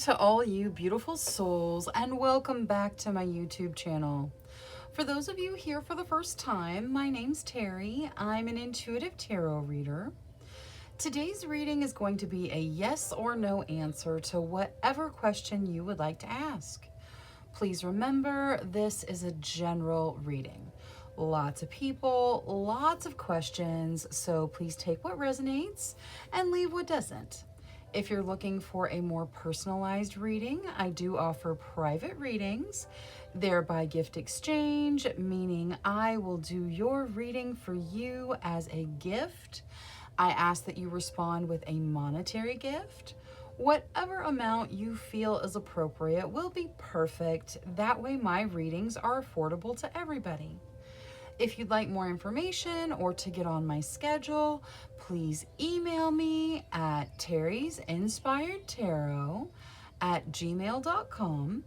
to all you beautiful souls, and welcome back to my YouTube channel. For those of you here for the first time, my name's Cheri. I'm an intuitive tarot reader. Today's reading is going to be a yes or no answer to whatever question you would like to ask. Please remember, this is a general reading. Lots of people, lots of questions, so please take what resonates and leave what doesn't. If you're looking for a more personalized reading, I do offer private readings. They're by gift exchange, meaning I will do your reading for you as a gift. I ask that you respond with a monetary gift. Whatever amount you feel is appropriate will be perfect. That way my readings are affordable to everybody. If you'd like more information or to get on my schedule, please email me at terrysinspiredtarot@gmail.com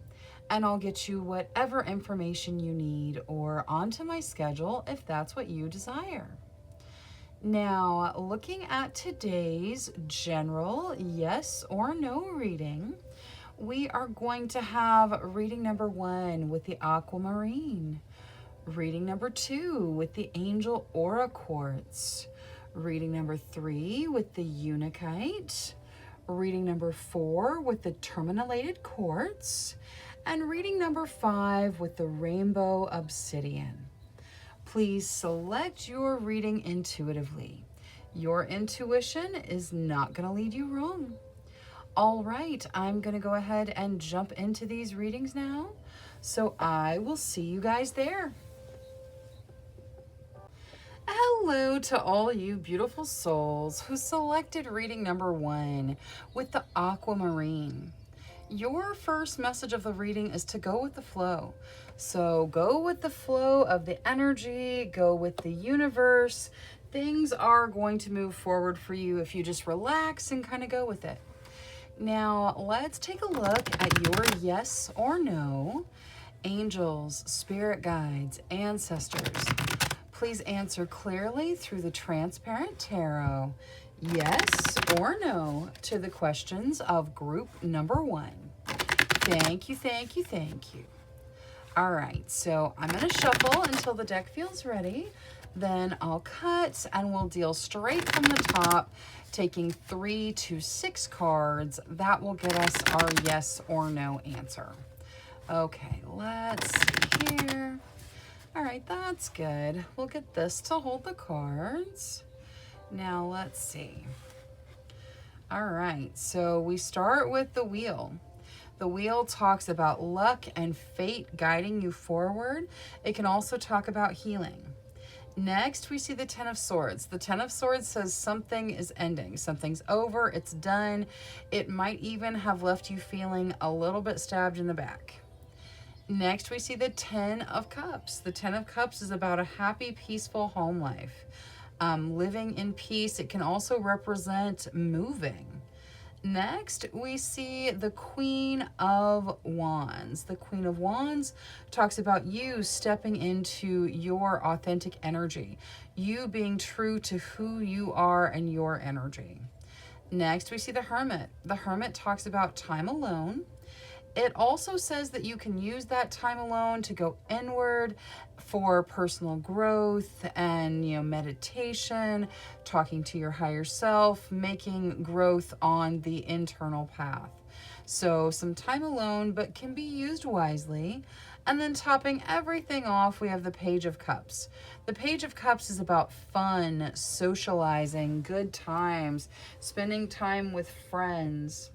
and I'll get you whatever information you need or onto my schedule if that's what you desire. Now, looking at today's general yes or no reading, we are going to have reading number 1 with the aquamarine. Reading number 2 with the Angel Aura Quartz. Reading number 3 with the Unakite. Reading number 4 with the Terminated Quartz. And reading number 5 with the Rainbow Obsidian. Please select your reading intuitively. Your intuition is not going to lead you wrong. All right, I'm going to go ahead and jump into these readings now. So I will see you guys there. Hello to all you beautiful souls who selected reading number 1 with the aquamarine. Your first message of the reading is to go with the flow. So go with the flow of the energy, go with the universe. Things are going to move forward for you if you just relax and kind of go with it. Now, let's take a look at your yes or no. Angels, spirit guides, ancestors. Please answer clearly through the transparent tarot, yes or no, to the questions of group number 1. Thank you, thank you, thank you. All right, so I'm going to shuffle until the deck feels ready. Then I'll cut and we'll deal straight from the top, taking 3 to 6 cards. That will get us our yes or no answer. Okay, let's see here. All right, that's good. We'll get this to hold the cards. Now let's see. All right, so we start with the wheel. The wheel talks about luck and fate guiding you forward. It can also talk about healing. Next, we see the Ten of Swords. The Ten of Swords says something is ending. Something's over, it's done. It might even have left you feeling a little bit stabbed in the back. Next, we see the Ten of Cups. The Ten of Cups is about a happy, peaceful home life. Living in peace. It can also represent moving. Next, we see the Queen of Wands. The Queen of Wands talks about you stepping into your authentic energy. You being true to who you are and your energy. Next, we see the Hermit. The Hermit talks about time alone. It also says that you can use that time alone to go inward for personal growth and, meditation, talking to your higher self, making growth on the internal path. So some time alone, but can be used wisely. And then topping everything off, we have the Page of Cups. The Page of Cups is about fun, socializing, good times, spending time with friends.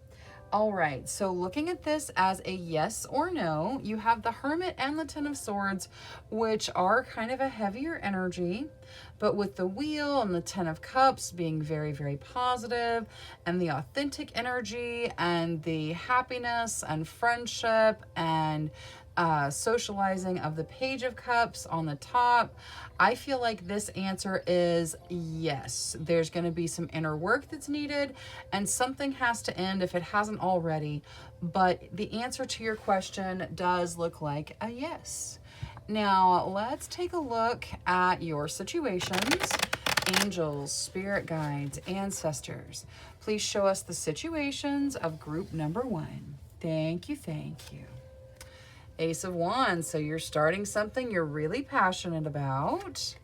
All right, so looking at this as a yes or no, you have the Hermit and the Ten of Swords, which are kind of a heavier energy, but with the Wheel and the Ten of Cups being very, very positive, and the authentic energy and the happiness and friendship and socializing of the Page of Cups on the top, I feel like this answer is yes. There's going to be some inner work that's needed and something has to end if it hasn't already, but the answer to your question does look like a yes. Now let's take a look at your situations. Angels, spirit guides, ancestors, please show us the situations of group number 1. Thank you, thank you. Ace of Wands, so you're starting something you're really passionate about.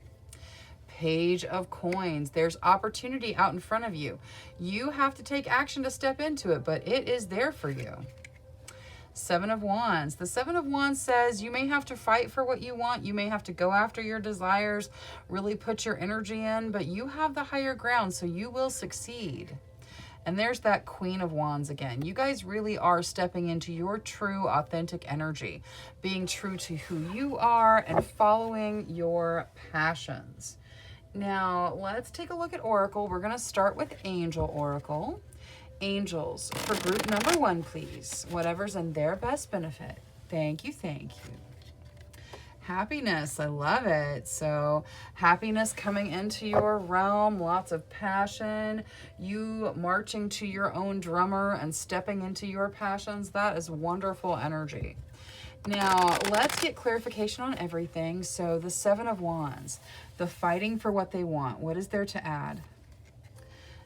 Page of Coins, there's opportunity out in front of you. You have to take action to step into it, but it is there for you. Seven of Wands. The Seven of Wands says you may have to fight for what you want. You may have to go after your desires, really put your energy in, but you have the higher ground, so you will succeed. And there's that Queen of Wands again. You guys really are stepping into your true, authentic energy, being true to who you are and following your passions. Now, let's take a look at Oracle. We're going to start with Angel Oracle. Angels, for group number 1, please. Whatever's in their best benefit. Thank you, thank you. Happiness, I love it. So happiness coming into your realm, lots of passion, you marching to your own drummer and stepping into your passions. That is wonderful energy. Now, let's get clarification on everything. So the Seven of Wands, the fighting for what they want. What is there to add?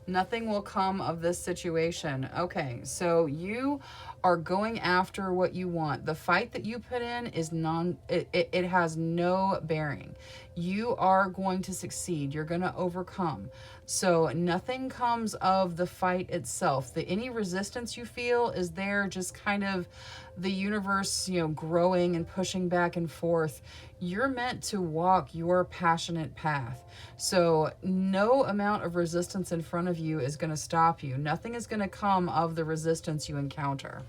Nothing will come of this situation. Okay, so you are going after what you want. The fight that you put in is it has no bearing. You are going to succeed. You're going to overcome. So nothing comes of the fight itself. Any resistance you feel is there, just kind of the universe, growing and pushing back and forth. You're meant to walk your passionate path. So no amount of resistance in front of you is going to stop you. Nothing is going to come of the resistance you encounter.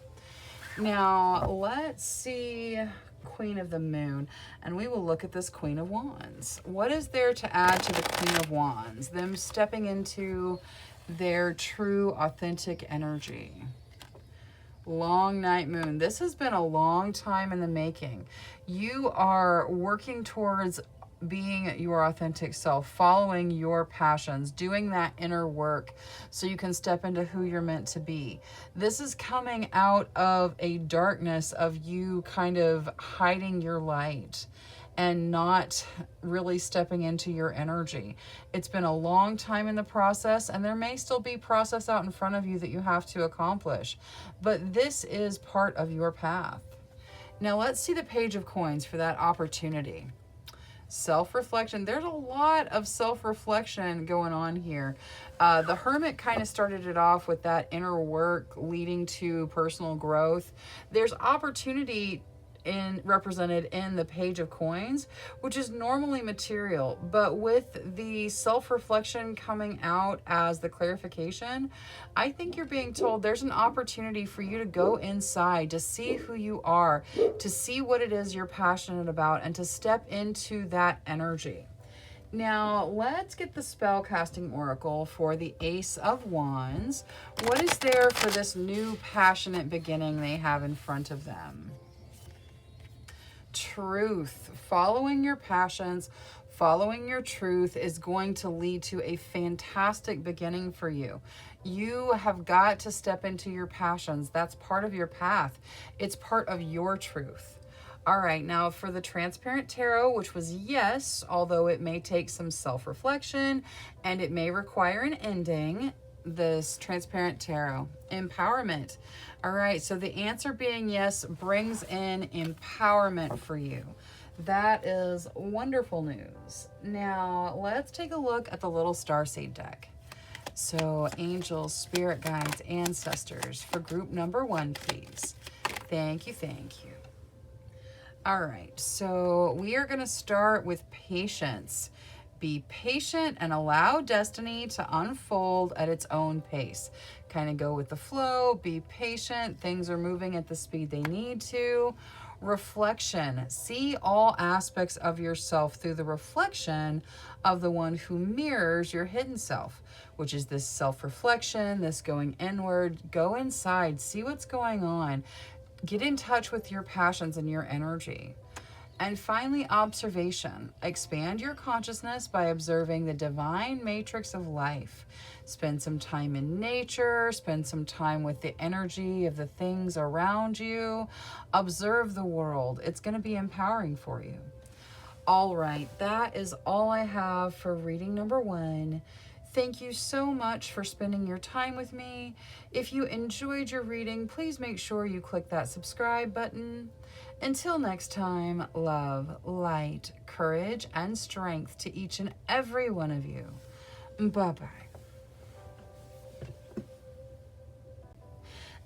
Now, let's see Queen of the Moon, and we will look at this Queen of Wands. What is there to add to the Queen of Wands? Them stepping into their true, authentic energy. Long night moon. This has been a long time in the making. You are working towards being your authentic self, following your passions, doing that inner work so you can step into who you're meant to be. This is coming out of a darkness of you kind of hiding your light and not really stepping into your energy. It's been a long time in the process, and there may still be process out in front of you that you have to accomplish, but this is part of your path. Now let's see the Page of Coins for that opportunity. Self-reflection. There's a lot of self-reflection going on here. The Hermit kind of started it off with that inner work leading to personal growth. There's opportunity represented in the Page of Coins, which is normally material, but with the self-reflection coming out as the clarification, I think you're being told there's an opportunity for you to go inside, to see who you are, to see what it is you're passionate about, and to step into that energy. Now, let's get the spellcasting oracle for the Ace of Wands. What is there for this new passionate beginning they have in front of them? Truth. Following your passions, following your truth is going to lead to a fantastic beginning for you. You have got to step into your passions. That's part of your path. It's part of your truth. All right, now for the Transparent Tarot, which was yes, although it may take some self-reflection and it may require an ending, this Transparent Tarot. Empowerment. All right, so the answer being yes brings in empowerment for you. That is wonderful news. Now, let's take a look at the little starseed deck. So, angels, spirit guides, ancestors, for group number 1, please. Thank you, thank you. All right, so we are going to start with patience. Be patient and allow destiny to unfold at its own pace. Kind of go with the flow, be patient. Things are moving at the speed they need to. Reflection. See all aspects of yourself through the reflection of the one who mirrors your hidden self, which is this self-reflection, this going inward. Go inside, see what's going on. Get in touch with your passions and your energy. And finally, observation. Expand your consciousness by observing the divine matrix of life. Spend some time in nature, spend some time with the energy of the things around you. Observe the world. It's going to be empowering for you. All right, that is all I have for reading number 1. Thank you so much for spending your time with me. If you enjoyed your reading, please make sure you click that subscribe button. Until next time, love, light, courage, and strength to each and every one of you. Bye-bye.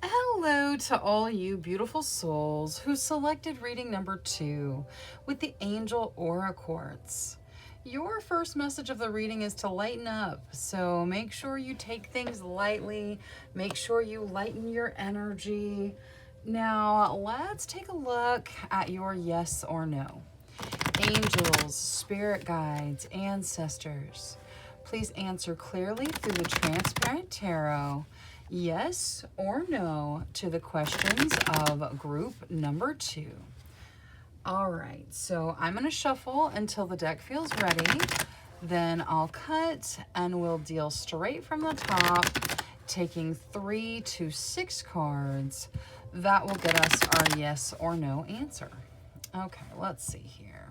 Hello to all you beautiful souls who selected reading number 2 with the Angel Aura Quartz. Your first message of the reading is to lighten up, so make sure you take things lightly. Make sure you lighten your energy. Now, let's take a look at your yes or no. Angels, spirit guides, ancestors, please answer clearly through the transparent tarot. Yes or no to the questions of group number 2. All right, so I'm going to shuffle until the deck feels ready. Then I'll cut and we'll deal straight from the top, taking 3 to 6 cards. That will get us our yes or no answer. Okay, let's see here.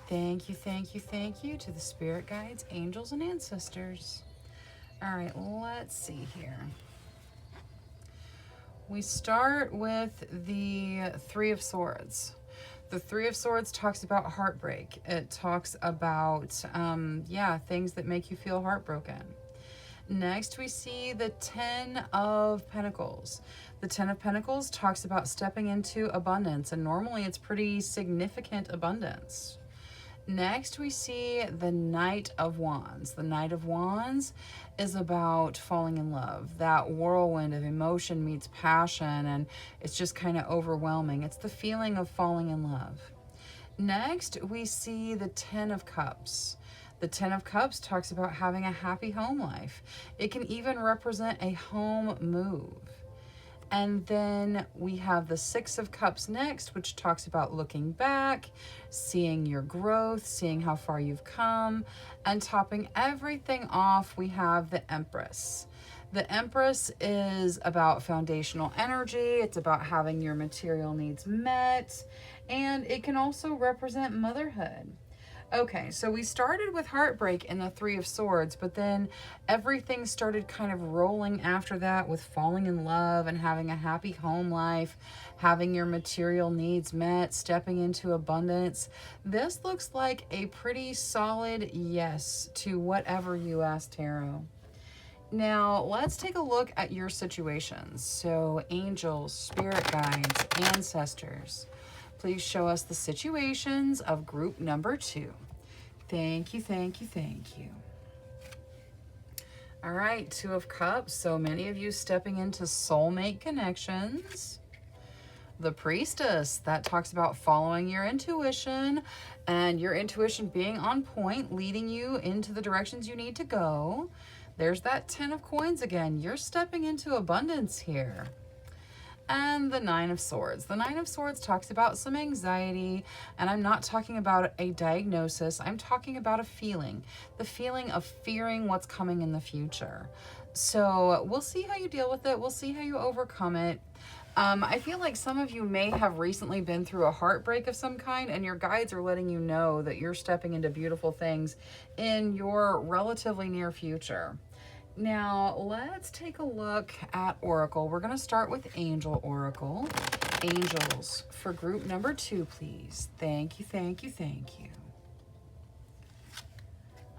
Thank you, thank you, thank you to the spirit guides, angels, and ancestors. All right, let's see here. We start with the Three of Swords. The Three of Swords talks about heartbreak. It talks about, things that make you feel heartbroken. Next, we see the Ten of Pentacles. The Ten of Pentacles talks about stepping into abundance, and normally it's pretty significant abundance. Next, we see the Knight of Wands. The Knight of Wands is about falling in love. That whirlwind of emotion meets passion, and it's just kind of overwhelming. It's the feeling of falling in love. Next, we see the Ten of Cups. The Ten of Cups talks about having a happy home life. It can even represent a home move. And then we have the Six of Cups next, which talks about looking back, seeing your growth, seeing how far you've come, and topping everything off, we have the Empress. The Empress is about foundational energy. It's about having your material needs met, and it can also represent motherhood. Okay, so we started with heartbreak in the Three of Swords, but then everything started kind of rolling after that with falling in love and having a happy home life, having your material needs met, stepping into abundance. This looks like a pretty solid yes to whatever you asked tarot. Now, let's take a look at your situations. So, angels, spirit guides, ancestors, please show us the situations of group number 2. Thank you, thank you, thank you. All right, Two of Cups. So many of you stepping into soulmate connections. The Priestess, that talks about following your intuition and your intuition being on point, leading you into the directions you need to go. There's that 10 of Coins again. You're stepping into abundance here. And the Nine of Swords. The Nine of Swords talks about some anxiety, and I'm not talking about a diagnosis. I'm talking about a feeling, the feeling of fearing what's coming in the future. So we'll see how you deal with it. We'll see how you overcome it. I feel like some of you may have recently been through a heartbreak of some kind, and your guides are letting you know that you're stepping into beautiful things in your relatively near future. Now, let's take a look at Oracle. We're going to start with Angel Oracle. Angels, for group number 2, please. Thank you, thank you, thank you.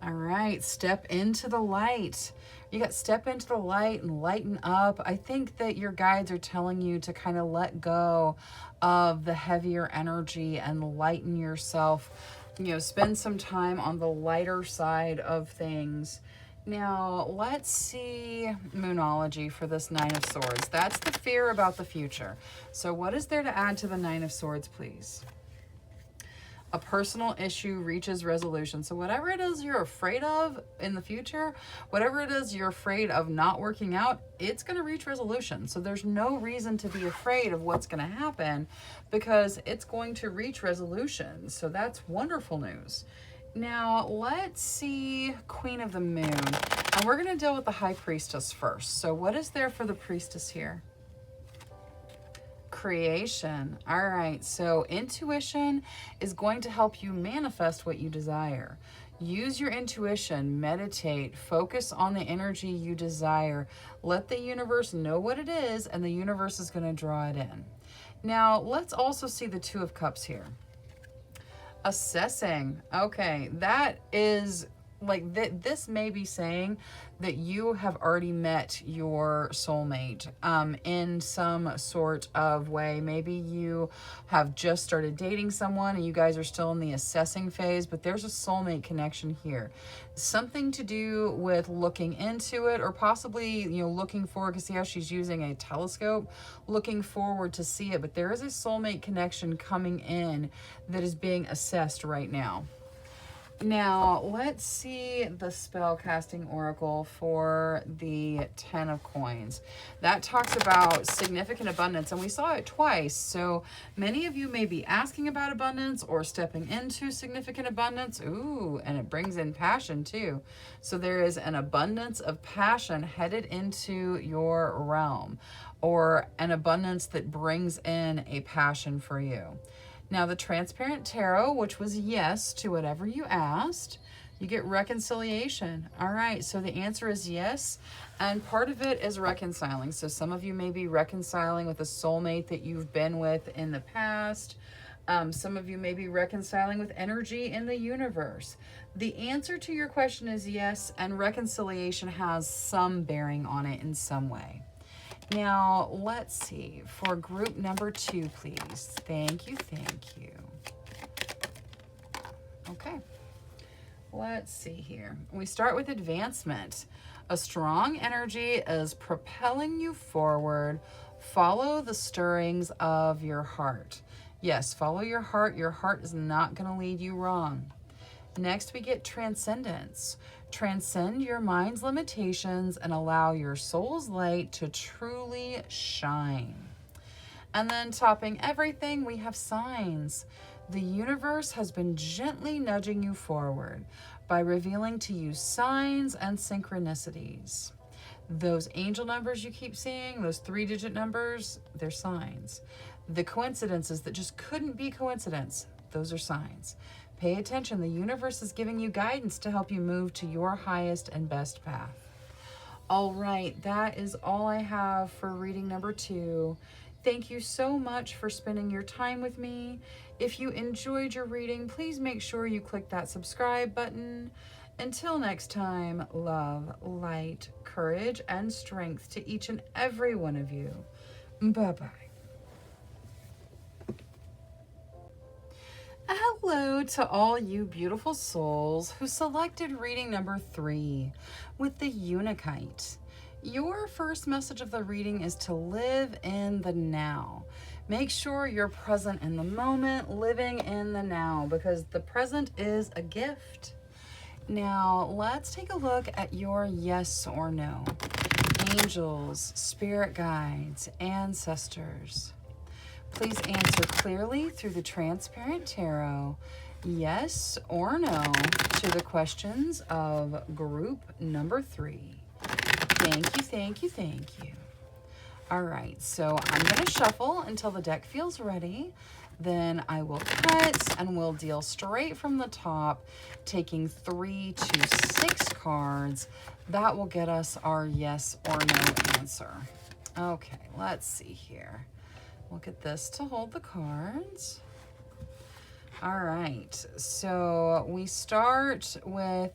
All right, step into the light. You got step into the light and lighten up. I think that your guides are telling you to kind of let go of the heavier energy and lighten yourself. You know, spend some time on the lighter side of things. Now, let's see Moonology for this Nine of Swords. That's the fear about the future. So what is there to add to the Nine of Swords, please? A personal issue reaches resolution. So whatever it is you're afraid of in the future, whatever it is you're afraid of not working out, it's going to reach resolution. So there's no reason to be afraid of what's going to happen because it's going to reach resolution. So that's wonderful news. Now, let's see Queen of the Moon. And we're going to deal with the High Priestess first. So what is there for the Priestess here? Creation. All right, so intuition is going to help you manifest what you desire. Use your intuition, meditate, focus on the energy you desire. Let the universe know what it is, and the universe is going to draw it in. Now, let's also see the Two of Cups here. Assessing. Okay, that is like this may be saying that you have already met your soulmate in some sort of way. Maybe you have just started dating someone and you guys are still in the assessing phase, but there's a soulmate connection here. Something to do with looking into it, or possibly, you know, looking forward, because see how she's using a telescope, looking forward to see it. But there is a soulmate connection coming in that is being assessed right now. Now, let's see the spell casting oracle for the 10 of coins. That talks about significant abundance, and we saw it twice. So many of you may be asking about abundance or stepping into significant abundance. Ooh, and it brings in passion too. So there is an abundance of passion headed into your realm, or an abundance that brings in a passion for you. Now, the Transparent Tarot, which was yes to whatever you asked, you get reconciliation. All right, so the answer is yes, and part of it is reconciling. So some of you may be reconciling with a soulmate that you've been with in the past. Some of you may be reconciling with energy in the universe. The answer to your question is yes, and reconciliation has some bearing on it in some way. Now, let's see, for group number 2, please. Thank you, thank you. Okay, let's see here. We start with advancement. A strong energy is propelling you forward. Follow the stirrings of your heart. Yes, follow your heart. Your heart is not going to lead you wrong. Next, we get transcendence. Transcend your mind's limitations and allow your soul's light to truly shine. And then topping everything, we have signs. The universe has been gently nudging you forward by revealing to you signs and synchronicities. Those angel numbers you keep seeing, those 3-digit numbers, they're signs. The coincidences that just couldn't be coincidence, those are signs. Pay attention. The universe is giving you guidance to help you move to your highest and best path. All right, that is all I have for reading number 2. Thank you so much for spending your time with me. If you enjoyed your reading, please make sure you click that subscribe button. Until next time, love, light, courage, and strength to each and every one of you. Bye-bye. Hello to all you beautiful souls who selected reading number 3 with the Unikite. Your first message of the reading is to live in the now. Make sure you're present in the moment, living in the now, because the present is a gift. Now, let's take a look at your yes or no. Angels, spirit guides, ancestors. Please answer clearly through the Transparent Tarot, yes or no, to the questions of group number 3. Thank you, thank you, thank you. All right, so I'm going to shuffle until the deck feels ready. Then I will cut and we'll deal straight from the top, taking 3 to 6 cards. That will get us our yes or no answer. Okay, let's see here. We'll get this to hold the cards. All right, so we start with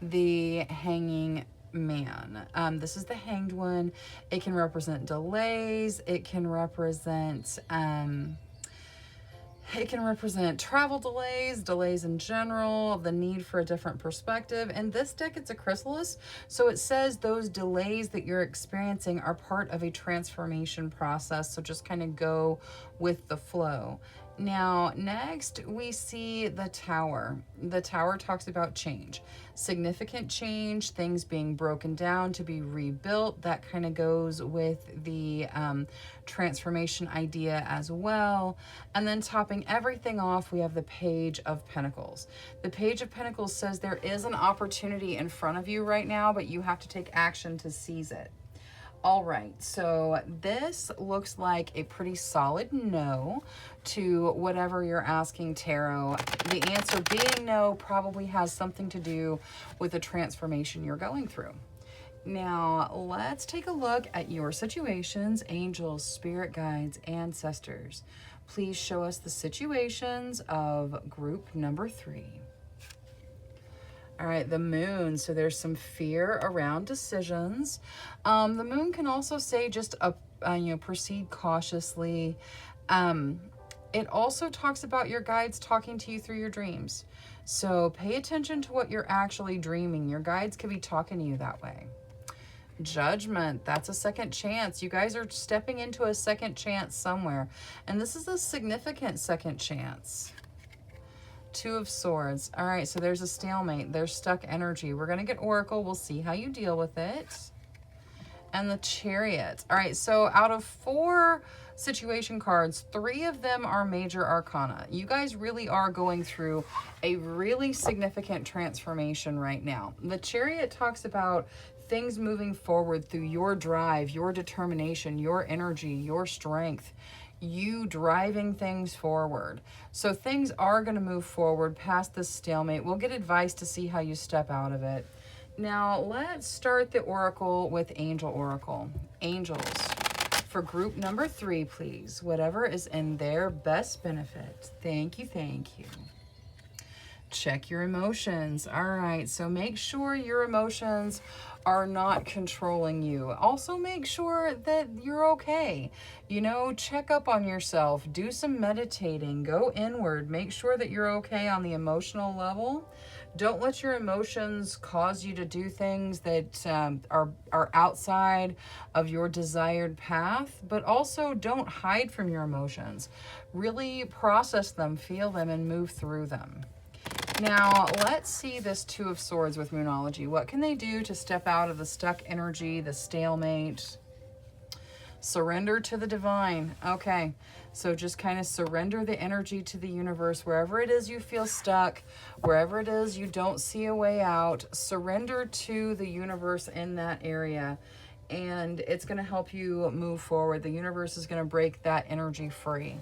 the Hanging Man. This is the Hanged one. It can represent delays. It can represent travel delays, delays in general, the need for a different perspective. In this deck, it's a chrysalis, so it says those delays that you're experiencing are part of a transformation process, so just kind of go with the flow. Now, next we see the Tower. The Tower talks about change, significant change, things being broken down to be rebuilt. That kind of goes with the transformation idea as well. And then topping everything off, we have the Page of Pentacles. The Page of Pentacles says there is an opportunity in front of you right now, but you have to take action to seize it. All right, so this looks like a pretty solid no to whatever you're asking, Tarot. The answer being no probably has something to do with the transformation you're going through. Now, let's take a look at your situations, angels, spirit guides, ancestors. Please show us the situations of group number 3. All right, the moon. So there's some fear around decisions. The moon can also say just proceed cautiously. It also talks about your guides talking to you through your dreams. So pay attention to what you're actually dreaming. Your guides could be talking to you that way. Judgment, that's a second chance. You guys are stepping into a second chance somewhere. And this is a significant second chance. 2 of Swords. All right, so there's a stalemate. There's stuck energy. We're going to get Oracle. We'll see how you deal with it. And the Chariot. All right, so out of 4 situation cards, 3 of them are major arcana. You guys really are going through a really significant transformation right now. The Chariot talks about things moving forward through your drive, your determination, your energy, your strength, you driving things forward. So things are going to move forward past this stalemate. We'll get advice to see how you step out of it. Now, let's start the Oracle with Angel Oracle. Angels, for group number 3, please. Whatever is in their best benefit. Thank you, thank you. Check your emotions. All right, so make sure your emotions are not controlling you. Also make sure that you're okay. You know, check up on yourself, do some meditating, go inward, make sure that you're okay on the emotional level. Don't let your emotions cause you to do things that are outside of your desired path, but also don't hide from your emotions. Really process them, feel them, and move through them. Now, let's see this 2 of Swords with Moonology. What can they do to step out of the stuck energy, the stalemate? Surrender to the divine. Okay, so just kind of surrender the energy to the universe. Wherever it is you feel stuck, wherever it is you don't see a way out, surrender to the universe in that area. And it's going to help you move forward. The universe is going to break that energy free.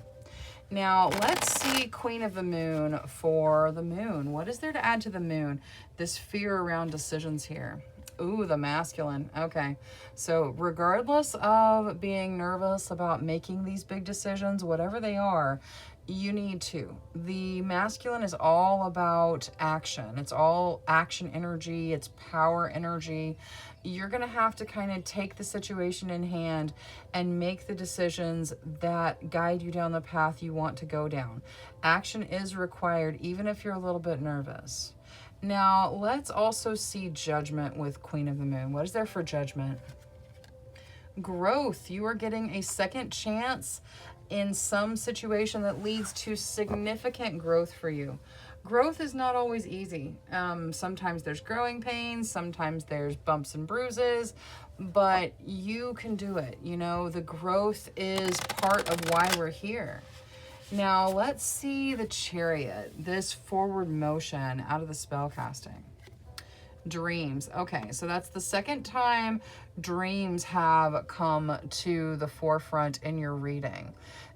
Now, let's see Queen of the Moon for the moon. What is there to add to the moon? This fear around decisions here. Ooh, the masculine. Okay. So regardless of being nervous about making these big decisions, whatever they are, you need to. The masculine is all about action. It's all action energy. It's power energy. You're going to have to kind of take the situation in hand and make the decisions that guide you down the path you want to go down. Action is required, even if you're a little bit nervous. Now, let's also see Judgment with Queen of the Moon. What is there for Judgment? Growth. You are getting a second chance in some situation that leads to significant growth for you. Growth is not always easy. Sometimes there's growing pains, sometimes there's bumps and bruises, but you can do it. You know, the growth is part of why we're here. Now, let's see the Chariot, this forward motion out of the spell casting. Dreams. Okay, so that's the second time dreams have come to the forefront in your reading.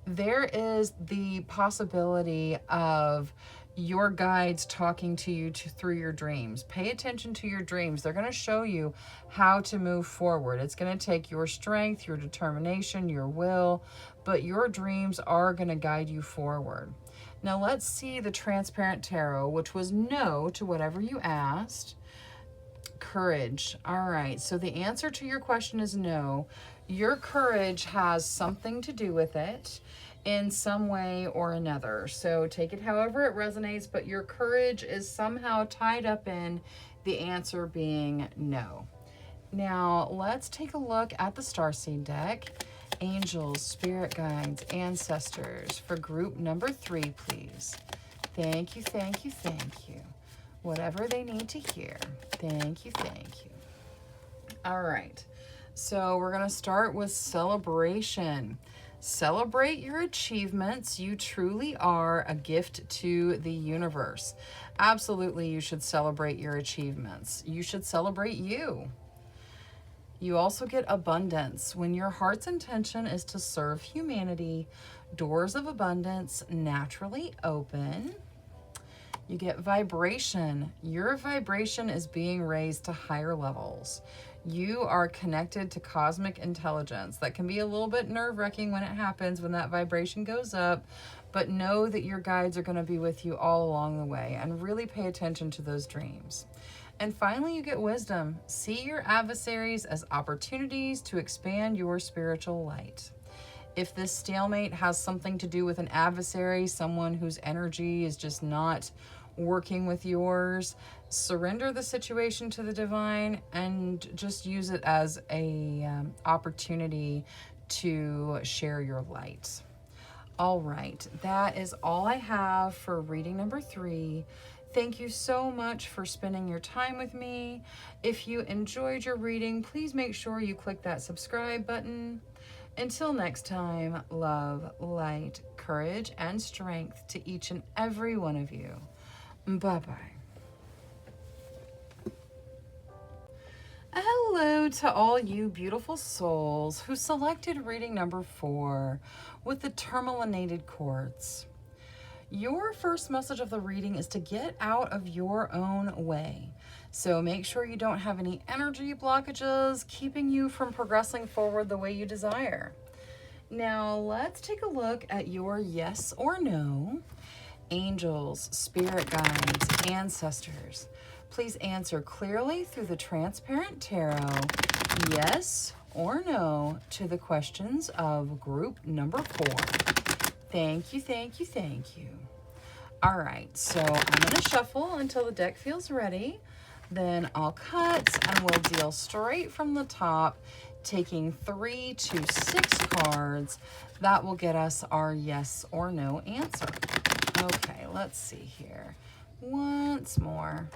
There is the possibility of your guides talking to you through your dreams. Pay attention to your dreams. They're going to show you how to move forward. It's going to take your strength, your determination, your will, but your dreams are going to guide you forward. Now let's see the Transparent Tarot, which was no to whatever you asked. Courage. All right, so the answer to your question is no. Your courage has something to do with it in some way or another. So take it however it resonates, but your courage is somehow tied up in the answer being no. Now, let's take a look at the Starseed deck. Angels, spirit guides, ancestors for group number 3, please. Thank you, thank you, thank you. Whatever they need to hear. Thank you, thank you. All right, so we're gonna start with celebration. Celebrate your achievements. You truly are a gift to the universe. Absolutely, you should celebrate your achievements. You should celebrate you. You also get abundance. When your heart's intention is to serve humanity, doors of abundance naturally open. You get vibration. Your vibration is being raised to higher levels. You are connected to cosmic intelligence. That can be a little bit nerve-wracking when it happens, when that vibration goes up, but know that your guides are going to be with you all along the way, and really pay attention to those dreams. And finally, you get wisdom. See your adversaries as opportunities to expand your spiritual light. If this stalemate has something to do with an adversary, someone whose energy is just not working with yours, surrender the situation to the divine and just use it as a opportunity to share your light. All right, that is all I have for reading number 3. Thank you so much for spending your time with me. If you enjoyed your reading, please make sure you click that subscribe button. Until next time, love, light, courage, and strength to each and every one of you. Bye-bye. Hello to all you beautiful souls who selected reading number 4 with the tourmalinated quartz. Your first message of the reading is to get out of your own way. So make sure you don't have any energy blockages keeping you from progressing forward the way you desire. Now let's take a look at your yes or no. Angels, spirit guides, ancestors, please answer clearly through the transparent tarot, yes or no, to the questions of group number 4. Thank you, thank you, thank you. All right, so I'm going to shuffle until the deck feels ready. Then I'll cut and we'll deal straight from the top, taking 3 to 6 cards. That will get us our yes or no answer. Okay, let's see here. Once more.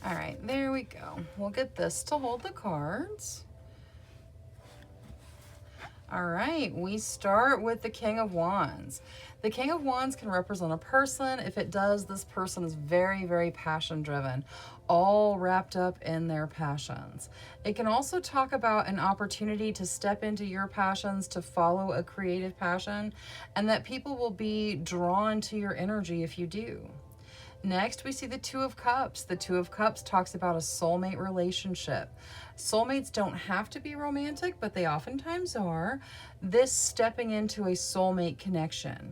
All right, there we go. We'll get this to hold the cards. All right, we start with the King of Wands. The King of Wands can represent a person. If it does, this person is very, very passion-driven, all wrapped up in their passions. It can also talk about an opportunity to step into your passions, to follow a creative passion, and that people will be drawn to your energy if you do. Next, we see the Two of Cups. The Two of Cups talks about a soulmate relationship. Soulmates don't have to be romantic, but they oftentimes are. This stepping into a soulmate connection.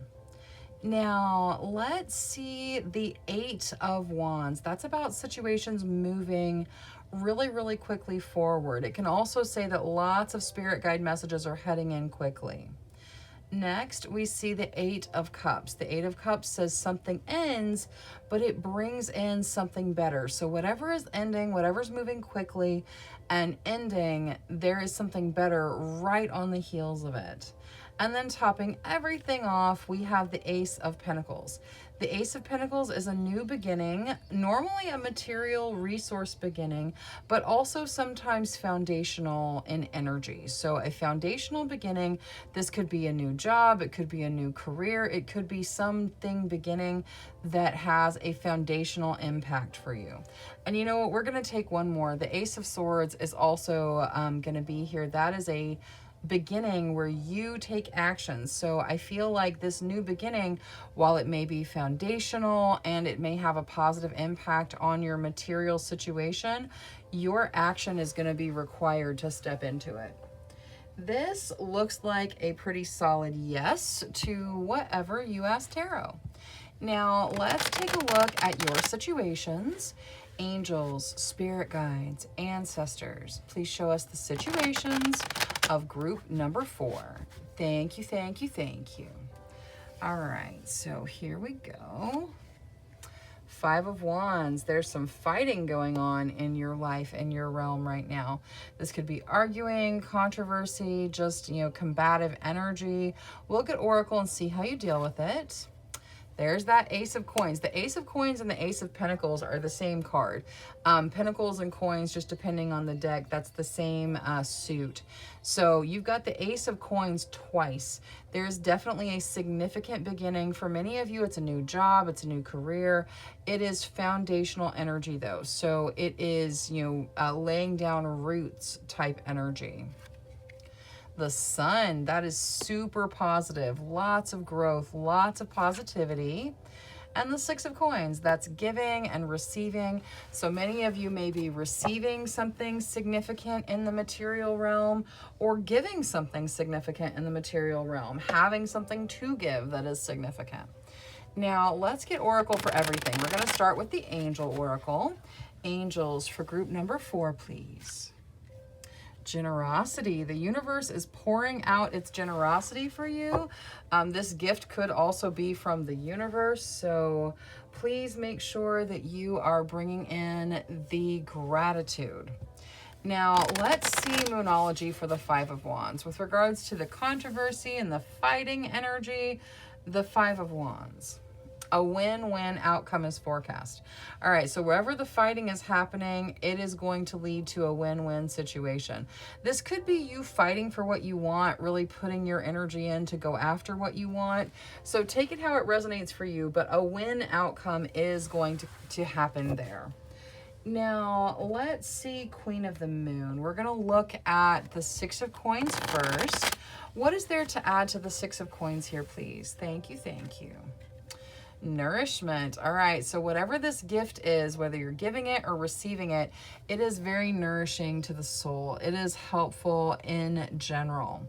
Now, let's see the Eight of Wands. That's about situations moving really, really quickly forward. It can also say that lots of spirit guide messages are heading in quickly. Next, we see the Eight of Cups. The Eight of Cups says something ends, but it brings in something better. So whatever is ending, whatever's moving quickly and ending, there is something better right on the heels of it. And then topping everything off, we have the Ace of Pentacles. The Ace of Pentacles is a new beginning, normally a material resource beginning, but also sometimes foundational in energy. So a foundational beginning, this could be a new job, it could be a new career, it could be something beginning that has a foundational impact for you. And you know what, we're gonna take one more. The Ace of Swords is also gonna be here. That is a beginning where you take action. So I feel like this new beginning, while it may be foundational and it may have a positive impact on your material situation, your action is going to be required to step into it. This looks like a pretty solid yes to whatever you asked tarot. Now let's take a look at your situations. Angels, spirit guides, ancestors, please show us the situations of group number 4. Thank you, thank you, thank you. All right, so here we go. 5 of Wands. There's some fighting going on in your life, in your realm right now. This could be arguing, controversy, just, combative energy. We'll get Oracle and see how you deal with it. There's that Ace of Coins. The Ace of Coins and the Ace of Pentacles are the same card. Pentacles and coins, just depending on the deck, that's the same suit. So you've got the Ace of Coins twice. There's definitely a significant beginning. For many of you, it's a new job, it's a new career. It is foundational energy though. So it is, you know, laying down roots type energy. The Sun, that is super positive. Lots of growth, lots of positivity. And the Six of Coins, that's giving and receiving. So many of you may be receiving something significant in the material realm or giving something significant in the material realm, having something to give that is significant. Now, let's get Oracle for everything. We're going to start with the Angel Oracle. Angels for group number 4, please. Generosity. The universe is pouring out its generosity for you. This gift could also be from the universe, so please make sure that you are bringing in the gratitude. Now, let's see Moonology for the Five of Wands. With regards to the controversy and the fighting energy, the Five of Wands. A win-win outcome is forecast. All right, so wherever the fighting is happening, it is going to lead to a win-win situation. This could be you fighting for what you want, really putting your energy in to go after what you want. So take it how it resonates for you, but a win outcome is going to happen there. Now, let's see Queen of the Moon. We're going to look at the Six of Coins first. What is there to add to the Six of Coins here, please? Thank you, thank you. Nourishment. All right, so whatever this gift is, whether you're giving it or receiving it, it is very nourishing to the soul. It is helpful in general.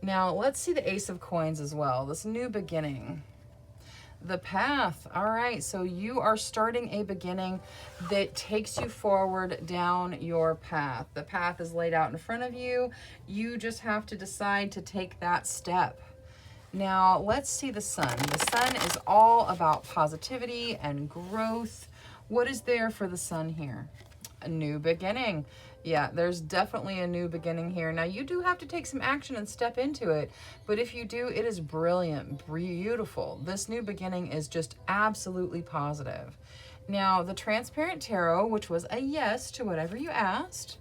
Now, let's see the Ace of Coins as well. This new beginning. The Path. All right, so you are starting a beginning that takes you forward down your path. The path is laid out in front of you. You just have to decide to take that step. Now, let's see the Sun. The Sun is all about positivity and growth. What is there for the Sun here? A new beginning. Yeah, there's definitely a new beginning here. Now, you do have to take some action and step into it, but if you do, it is brilliant, beautiful. This new beginning is just absolutely positive. Now, the Transparent Tarot, which was a yes to whatever you asked.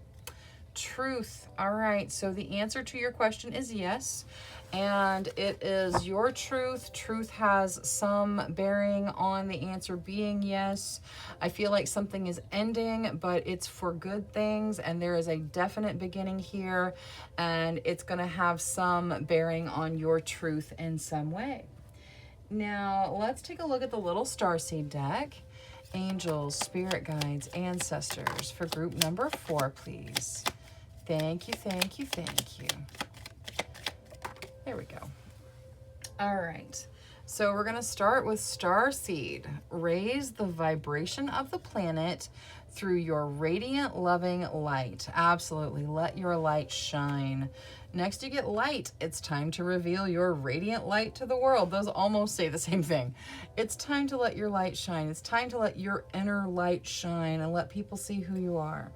Truth. All right, so the answer to your question is yes. And it is your truth. Truth has some bearing on the answer being yes. I feel like something is ending, but it's for good things, and there is a definite beginning here, and it's going to have some bearing on your truth in some way. Now, let's take a look at the little starseed deck. Angels, spirit guides, ancestors for group number 4, please. Thank you, thank you, thank you. There we go. All right. So we're going to start with Starseed. Raise the vibration of the planet through your radiant, loving light. Absolutely. Let your light shine. Next, you get light. It's time to reveal your radiant light to the world. Those almost say the same thing. It's time to let your light shine. It's time to let your inner light shine and let people see who you are.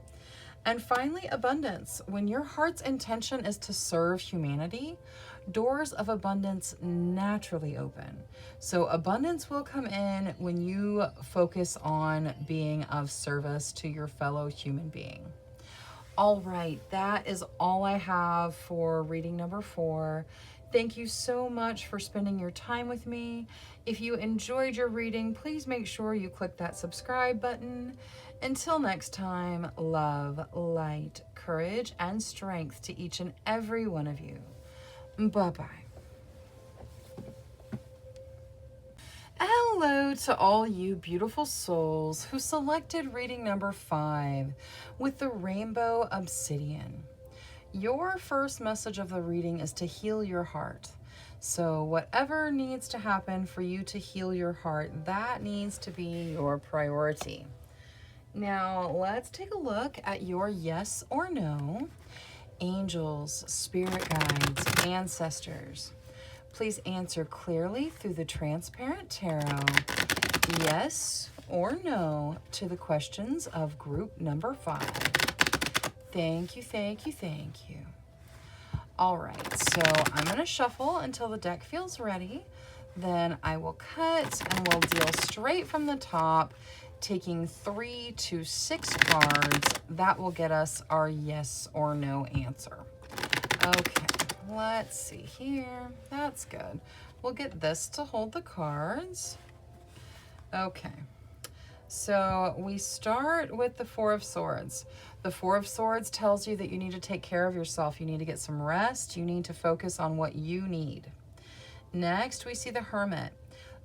And finally, abundance. When your heart's intention is to serve humanity, doors of abundance naturally open. So abundance will come in when you focus on being of service to your fellow human being. All right, that is all I have for reading number 4. Thank you so much for spending your time with me. If you enjoyed your reading, please make sure you click that subscribe button. Until next time, love, light, courage, and strength to each and every one of you. Bye-bye. Hello to all you beautiful souls who selected reading number 5 with the Rainbow Obsidian. Your first message of the reading is to heal your heart. So whatever needs to happen for you to heal your heart, that needs to be your priority. Now, let's take a look at your yes or no. Angels, spirit guides, ancestors. Please answer clearly through the Transparent Tarot, yes or no, to the questions of group number 5. Thank you, thank you, thank you. All right, so I'm going to shuffle until the deck feels ready. Then I will cut and we'll deal straight from the top, taking 3 to 6 cards. That will get us our yes or no answer. Okay, let's see here. That's good. We'll get this to hold the cards. Okay, so we start with the Four of Swords. The Four of Swords tells you that you need to take care of yourself. You need to get some rest. You need to focus on what you need. Next, we see the Hermit.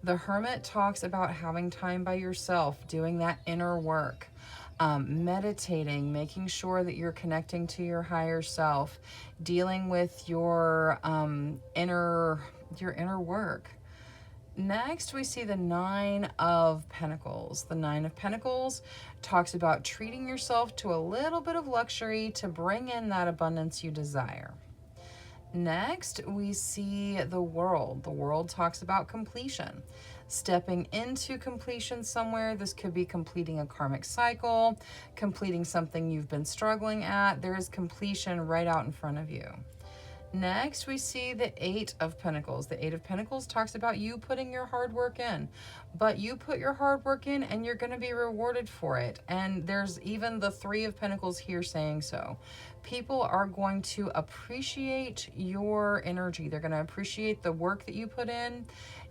The Hermit talks about having time by yourself, doing that inner work, meditating, making sure that you're connecting to your higher self, dealing with your inner work. Next, we see the Nine of Pentacles. The Nine of Pentacles talks about treating yourself to a little bit of luxury to bring in that abundance you desire. Next, we see the World. The World talks about completion, stepping into completion somewhere. This could be completing a karmic cycle, completing something you've been struggling at. There is completion right out in front of you. Next, we see the Eight of Pentacles. The Eight of Pentacles talks about you putting your hard work in, but you put your hard work in and you're going to be rewarded for it. And there's even the Three of Pentacles here saying so. People are going to appreciate your energy. They're going to appreciate the work that you put in.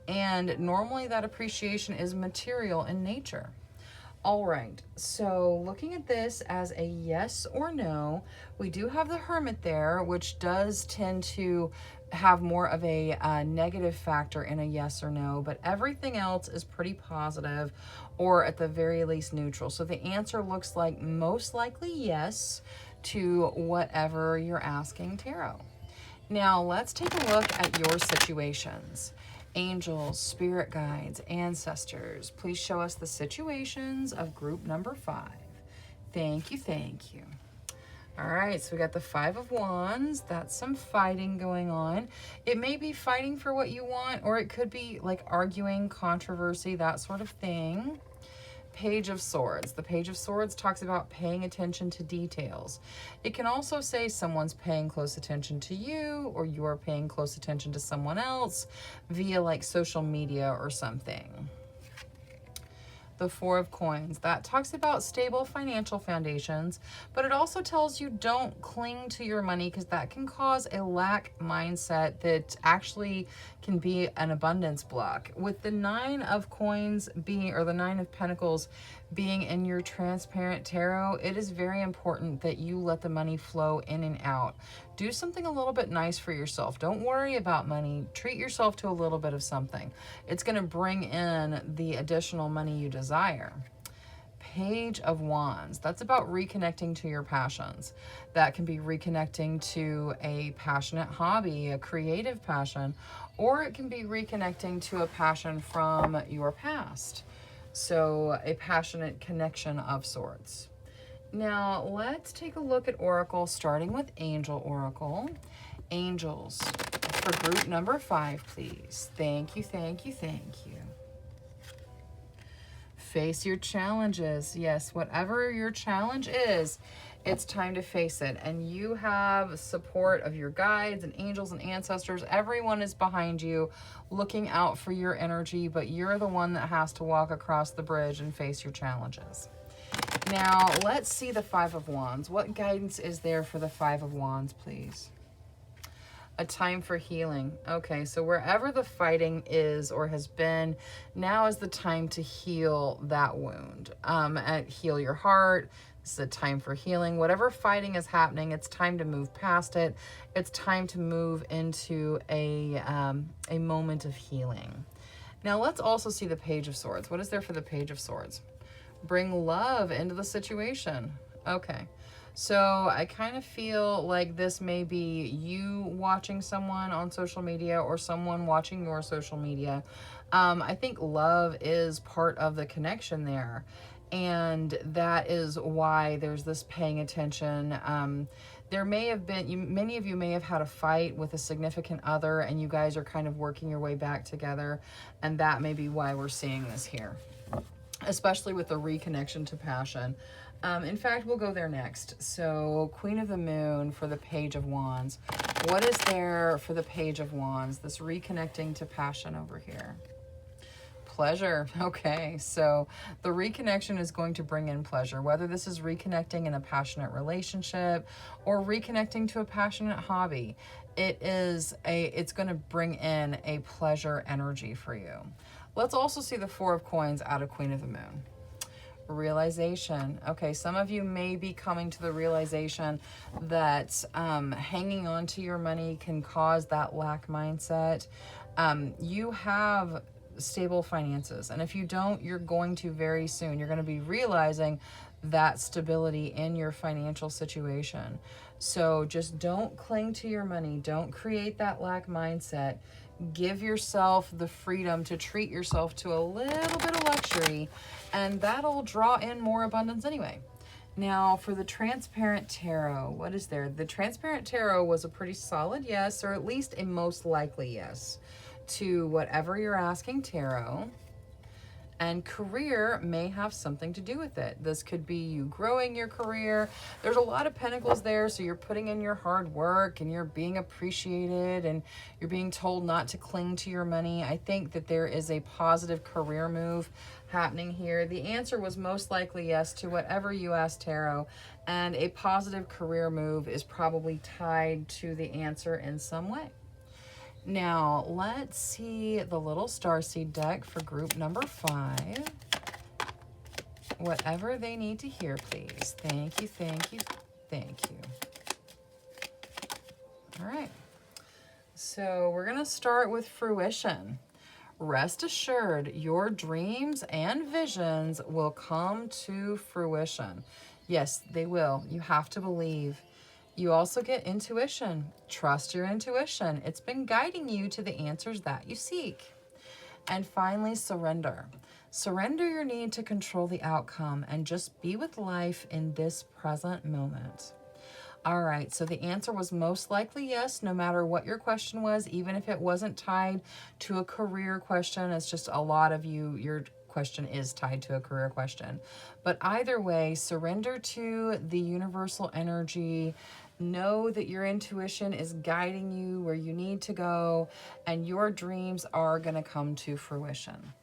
And normally that appreciation is material in nature. All right, so looking at this as a yes or no, we do have the Hermit there, which does tend to have more of a negative factor in a yes or no, but everything else is pretty positive, or at the very least neutral. So the answer looks like most likely yes to whatever you're asking tarot. Now let's take a look at your situations. Angels, spirit guides, ancestors, please show us the situations of group number 5. Thank you, thank you. All right, so we got the Five of Wands. That's some fighting going on. It may be fighting for what you want, or it could be like arguing, controversy, that sort of thing. Page of Swords. The Page of Swords talks about paying attention to details. It can also say someone's paying close attention to you, or you're paying close attention to someone else via like social media or something. The Four of Coins. That talks about stable financial foundations, but it also tells you don't cling to your money, because that can cause a lack mindset that actually can be an abundance block. With the Nine of Coins being, or the Nine of Pentacles being in your transparent tarot, it is very important that you let the money flow in and out. Do something a little bit nice for yourself. Don't worry about money. Treat yourself to a little bit of something. It's going to bring in the additional money you desire. Page of Wands. That's about reconnecting to your passions. That can be reconnecting to a passionate hobby, a creative passion, or it can be reconnecting to a passion from your past. So a passionate connection of sorts. Now let's take a look at Oracle, starting with Angel Oracle. Angels, for group number 5, please. Thank you, thank you, thank you. Face your challenges. Yes, whatever your challenge is, it's time to face it. And you have support of your guides and angels and ancestors. Everyone is behind you, looking out for your energy, but you're the one that has to walk across the bridge and face your challenges. Now, let's see the Five of Wands. What guidance is there for the Five of Wands, please? A time for healing. Okay, so wherever the fighting is or has been, now is the time to heal that wound. Heal your heart. This is a time for healing. Whatever fighting is happening, it's time to move past it. It's time to move into a moment of healing. Now, let's also see the Page of Swords. What is there for the Page of Swords? Bring love into the situation. Okay. So I kind of feel like this may be you watching someone on social media or someone watching your social media. I think love is part of the connection there. And that is why there's this paying attention. There may have been, many of you may have had a fight with a significant other and you guys are kind of working your way back together. And that may be why we're seeing this here, especially with the reconnection to passion. In fact, we'll go there next. So Queen of the Moon for the Page of Wands. What is there for the Page of Wands? This reconnecting to passion over here. Pleasure. Okay, so the reconnection is going to bring in pleasure, whether this is reconnecting in a passionate relationship or reconnecting to a passionate hobby. It's going to bring in a pleasure energy for you. Let's also see the Four of Coins out of Queen of the Moon. Realization. Okay, some of you may be coming to the realization that hanging on to your money can cause that lack mindset. You have stable finances, and if you don't, you're going to very soon. You're going to be realizing that stability in your financial situation. So just don't cling to your money. Don't create that lack mindset. Give yourself the freedom to treat yourself to a little bit of luxury, and that'll draw in more abundance anyway. Now, for the Transparent Tarot, what is there? The Transparent Tarot was a pretty solid yes, or at least a most likely yes to whatever you're asking tarot. And career may have something to do with it. This could be you growing your career. There's a lot of pentacles there, so you're putting in your hard work and you're being appreciated and you're being told not to cling to your money. I think that there is a positive career move happening here. The answer was most likely yes to whatever you asked tarot, and a positive career move is probably tied to the answer in some way. Now, let's see the little starseed deck for group number 5. Whatever they need to hear, please. Thank you, thank you, thank you. All right. So we're going to start with fruition. Rest assured, your dreams and visions will come to fruition. Yes, they will. You have to believe. You also get intuition. Trust your intuition. It's been guiding you to the answers that you seek. And finally, surrender. Surrender your need to control the outcome and just be with life in this present moment. All right, so the answer was most likely yes, no matter what your question was, even if it wasn't tied to a career question. It's just a lot of you, your question is tied to a career question. But either way, surrender to the universal energy. Know that your intuition is guiding you where you need to go, and your dreams are going to come to fruition.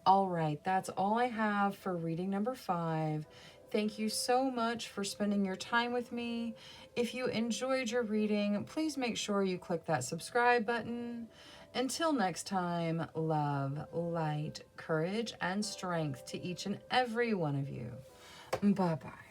All right, that's all I have for reading number 5. Thank you so much for spending your time with me. If you enjoyed your reading, please make sure you click that subscribe button. Until next time, love, light, courage, and strength to each and every one of you. Bye-bye.